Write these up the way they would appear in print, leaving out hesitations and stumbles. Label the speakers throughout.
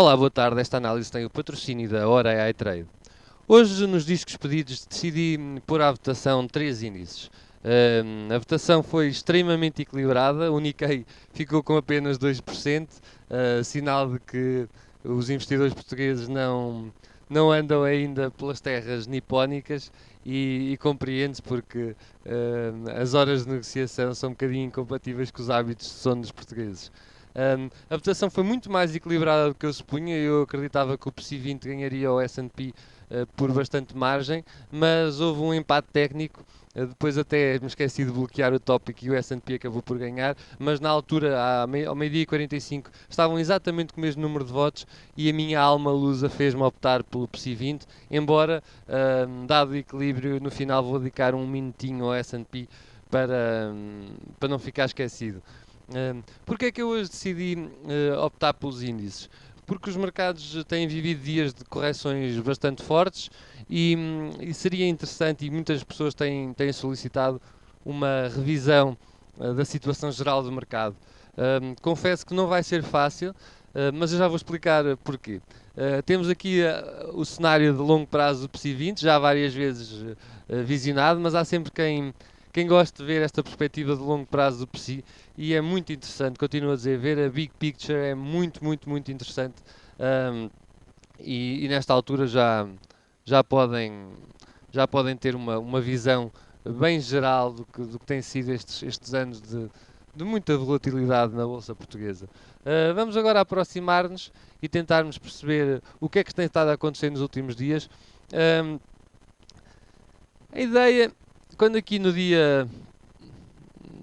Speaker 1: Olá, boa tarde. Esta análise tem o patrocínio da Hora AI Trade. Hoje, nos discos pedidos, decidi pôr à votação três índices. A votação foi extremamente equilibrada, o Nikkei ficou com apenas 2%, sinal de que os investidores portugueses não andam ainda pelas terras nipónicas e compreende-se porque as horas de negociação são um bocadinho incompatíveis com os hábitos de sono dos portugueses. A votação foi muito mais equilibrada do que eu supunha. Eu acreditava que o PSI 20 ganharia o S&P por bastante margem, mas houve um empate técnico. Depois até me esqueci de bloquear o tópico e o S&P acabou por ganhar, mas na altura, ao meio-dia e 45, estavam exatamente com o mesmo número de votos e a minha alma lusa fez-me optar pelo PSI 20, embora, dado o equilíbrio, no final vou dedicar um minutinho ao S&P para não ficar esquecido. Porquê é que eu hoje decidi optar pelos índices? Porque os mercados têm vivido dias de correções bastante fortes e seria interessante, e muitas pessoas têm solicitado uma revisão da situação geral do mercado. Confesso que não vai ser fácil, mas eu já vou explicar porquê. Temos aqui o cenário de longo prazo do PSI 20, já várias vezes visionado, mas há sempre quem gosta de ver esta perspectiva de longo prazo do PSI e é muito interessante, continuo a dizer, ver a big picture é muito, muito, muito interessante. Um, e nesta altura já podem, já podem ter uma visão bem geral do que tem sido estes anos de muita volatilidade na Bolsa Portuguesa. Vamos agora aproximar-nos e tentarmos perceber o que é que tem estado a acontecer nos últimos dias. Um, a ideia, quando aqui no dia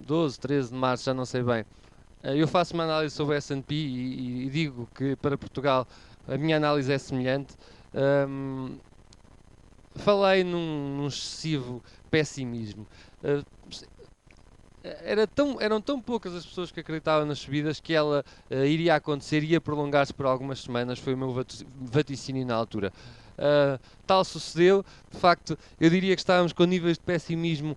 Speaker 1: 12, 13 de março, já não sei bem, eu faço uma análise sobre o S&P e digo que para Portugal a minha análise é semelhante. Um, Falei num excessivo pessimismo. Uh, eram tão poucas as pessoas que acreditavam nas subidas que ela iria acontecer, ia prolongar-se por algumas semanas, foi o meu vaticínio na altura. Tal sucedeu, de facto, eu diria que estávamos com níveis de pessimismo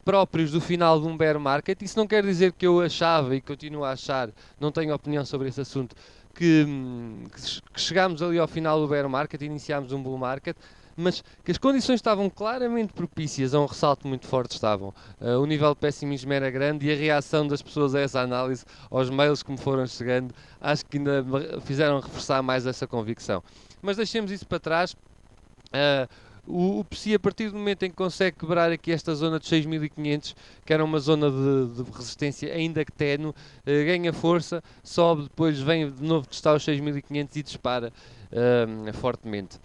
Speaker 1: próprios do final de um bear market. Isso não quer dizer que eu achava e continuo a achar, não tenho opinião sobre esse assunto, que chegámos ali ao final do bear market e iniciámos um bull market, mas que as condições estavam claramente propícias a um ressalto muito forte estavam. O nível de pessimismo era grande e a reação das pessoas a essa análise, aos mails que me foram chegando, acho que ainda fizeram reforçar mais essa convicção. Mas deixemos isso para trás. O PSI, a partir do momento em que consegue quebrar aqui esta zona de 6.500, que era uma zona de resistência ainda que ténue, ganha força, sobe, depois vem de novo testar os 6.500 e dispara fortemente.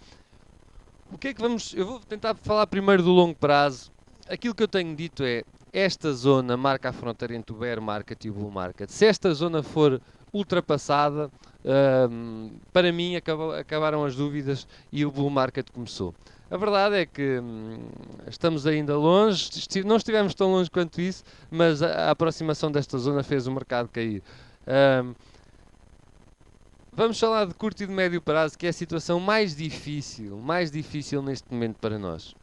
Speaker 1: O que é que vamos... Eu vou tentar falar primeiro do longo prazo. Aquilo que eu tenho dito é, esta zona marca a fronteira entre o bear market e o bull market. Se esta zona for ultrapassada, para mim acabaram as dúvidas e o bull market começou. A verdade é que estamos ainda longe, não estivemos tão longe quanto isso, mas a aproximação desta zona fez o mercado cair. Vamos falar de curto e de médio prazo, que é a situação mais difícil neste momento para nós.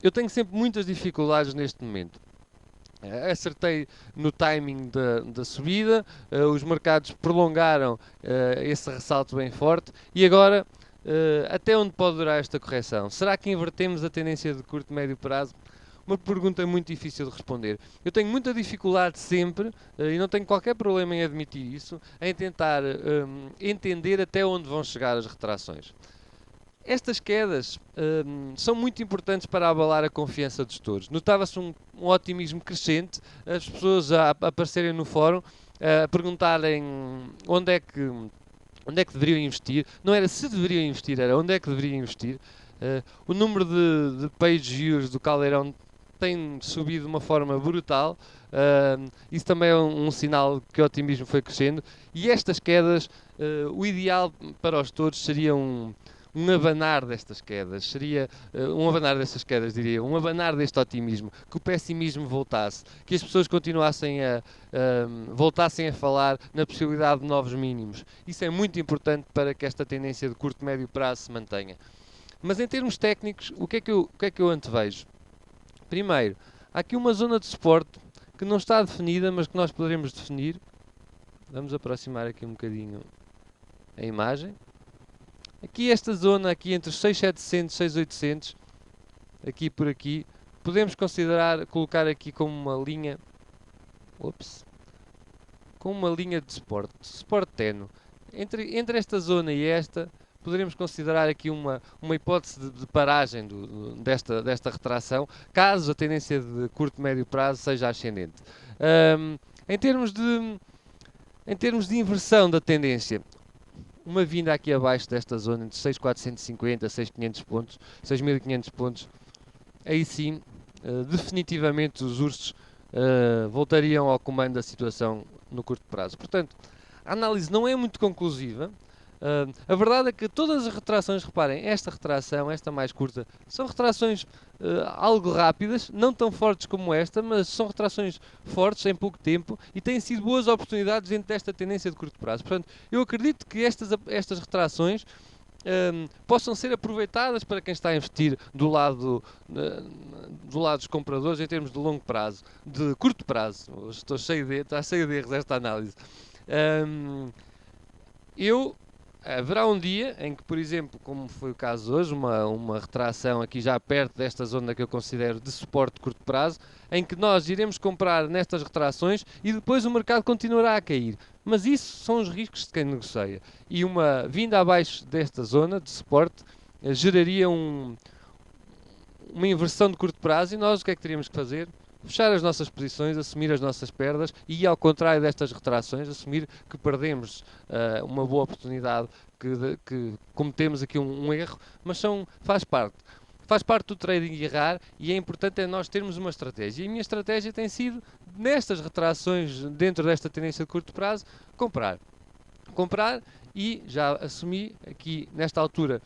Speaker 1: Eu tenho sempre muitas dificuldades neste momento. Acertei no timing da subida, os mercados prolongaram esse ressalto bem forte e agora até onde pode durar esta correção? Será que invertemos a tendência de curto e médio prazo? Uma pergunta muito difícil de responder. Eu tenho muita dificuldade sempre, e não tenho qualquer problema em admitir isso, em tentar entender até onde vão chegar as retrações. Estas quedas são muito importantes para abalar a confiança dos gestores. Notava-se um otimismo crescente, as pessoas a aparecerem no fórum, a perguntarem onde é que deveriam investir. Não era se deveriam investir, era onde é que deveriam investir. O número de page views do Caldeirão tem subido de uma forma brutal. Isso também é um sinal que o otimismo foi crescendo. E estas quedas, o ideal para os todos seria um abanar destas quedas, seria um abanar destas quedas, diria, um abanar deste otimismo, que o pessimismo voltasse, que as pessoas continuassem voltassem a falar na possibilidade de novos mínimos. Isso é muito importante para que esta tendência de curto e médio prazo se mantenha. Mas em termos técnicos, o que é que eu antevejo? Primeiro, há aqui uma zona de suporte que não está definida, mas que nós poderemos definir. Vamos aproximar aqui um bocadinho a imagem. Aqui esta zona, aqui entre os 6.700 e 6.800, aqui por aqui, podemos considerar, colocar aqui como uma linha, com uma linha de suporte ténue. Entre esta zona e esta, poderemos considerar aqui uma hipótese de paragem desta retração, caso a tendência de curto e médio prazo seja ascendente. Em termos de inversão da tendência, uma vinda aqui abaixo desta zona, entre 6.450 e 6.500 pontos, 6.500 pontos, aí sim, definitivamente os ursos voltariam ao comando da situação no curto prazo. Portanto, a análise não é muito conclusiva. A verdade é que todas as retrações, reparem, esta retração, esta mais curta, são retrações algo rápidas, não tão fortes como esta, mas são retrações fortes em pouco tempo e têm sido boas oportunidades dentro desta tendência de curto prazo. Portanto, eu acredito que estas retrações possam ser aproveitadas para quem está a investir do lado dos compradores em termos de longo prazo, de curto prazo. Está cheio de erros esta análise. Haverá um dia em que, por exemplo, como foi o caso hoje, uma retração aqui já perto desta zona que eu considero de suporte de curto prazo, em que nós iremos comprar nestas retrações e depois o mercado continuará a cair. Mas isso são os riscos de quem negocia. E uma vinda abaixo desta zona de suporte geraria uma inversão de curto prazo e nós o que é que teríamos que fazer? Fechar as nossas posições, assumir as nossas perdas e, ao contrário destas retrações, assumir que perdemos uma boa oportunidade, que cometemos aqui um erro, mas faz parte. Faz parte do trading errar e é importante nós termos uma estratégia. E a minha estratégia tem sido, nestas retrações, dentro desta tendência de curto prazo, comprar. Comprar e já assumi aqui, nesta altura,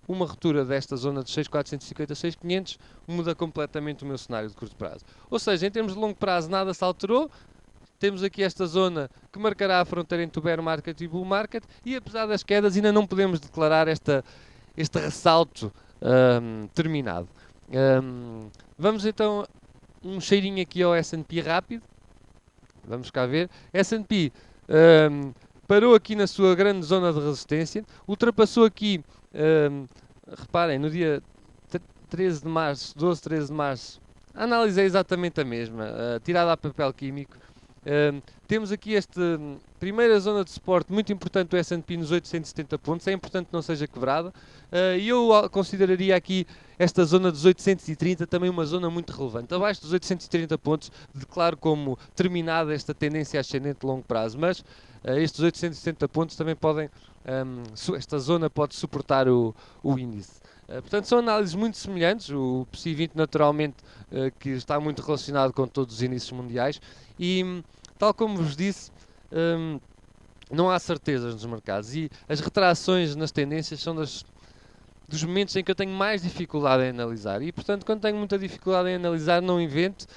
Speaker 1: uma ruptura desta zona de 6.450 a 6.500 muda completamente o meu cenário de curto prazo. Ou seja, em termos de longo prazo nada se alterou, temos aqui esta zona que marcará a fronteira entre o bear market e o bull market e apesar das quedas ainda não podemos declarar este ressalto terminado. Vamos então um cheirinho aqui ao S&P rápido. Vamos cá ver. S&P parou aqui na sua grande zona de resistência, ultrapassou aqui, reparem, no dia 13 de março, 13 de março, a análise é exatamente a mesma, tirada a papel químico. Temos aqui esta primeira zona de suporte muito importante do S&P nos 870 pontos, é importante que não seja quebrada, e eu consideraria aqui esta zona dos 830 também uma zona muito relevante. Abaixo dos 830 pontos declaro como terminada esta tendência ascendente de longo prazo, mas estes 870 pontos também podem, esta zona pode suportar o índice. Portanto, são análises muito semelhantes, o PSI 20 naturalmente que está muito relacionado com todos os índices mundiais e, tal como vos disse, não há certezas nos mercados e as retrações nas tendências são dos momentos em que eu tenho mais dificuldade em analisar e, portanto, quando tenho muita dificuldade em analisar, não invento,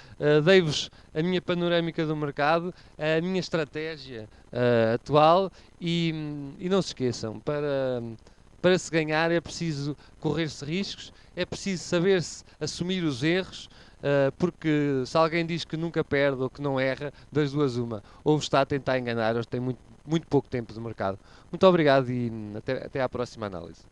Speaker 1: dei-vos a minha panorâmica do mercado, a minha estratégia atual e não se esqueçam, para se ganhar é preciso correr-se riscos, é preciso saber-se assumir os erros, porque se alguém diz que nunca perde ou que não erra, das duas uma, ou está a tentar enganar ou tem muito pouco tempo de mercado. Muito obrigado e até à próxima análise.